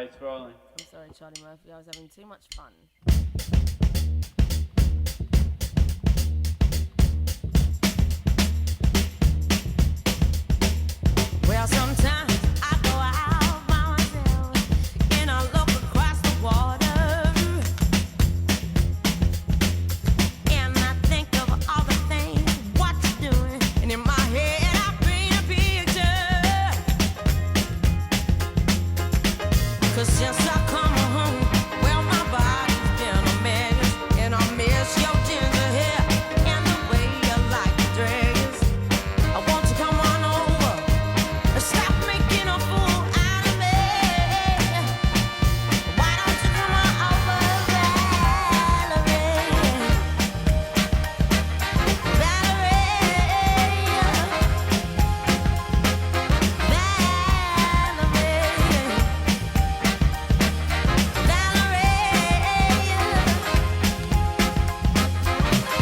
Okay, it's rolling. I'm sorry, Charlie Murphy. I was having too much fun. Well, sometimes I go out by myself and I look across the water and I think of all the things what you're doing, and in my head I paint a picture. 'Cause since I come home, well, my body's been a mess, and I miss your ginger hair and the way you like the dress. I want you to come on over and stop making a fool out of me. Why don't you come on over, Valerie?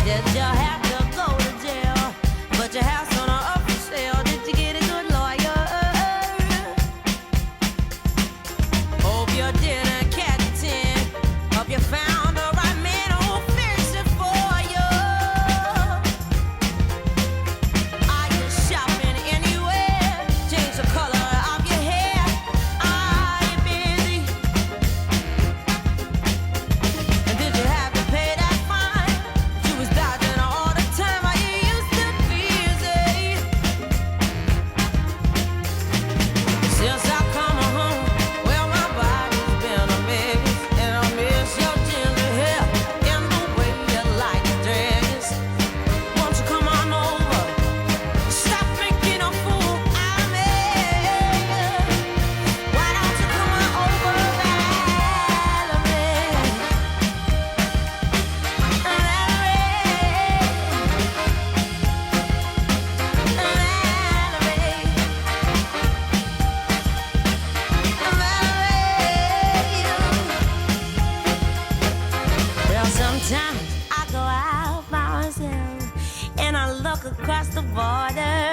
Did you have to go to jail? But your house on up for sale. Did you get a good lawyer? Hope you didn't catch a 10. Hope you found the right man who'll fix it for you. Are you shopping anywhere? Change the color of your hair. Are you busy? And did you have to pay that fine? You was dodging all the time. Are you used to busy? Since I come home, well, my body's been a mess, and I miss your ginger hair and the way you like the dress. Won't you come on over? Stop making a fool out of me. Why don't you come on over, Valerie? Well, sometimes I go out by myself and I look across the water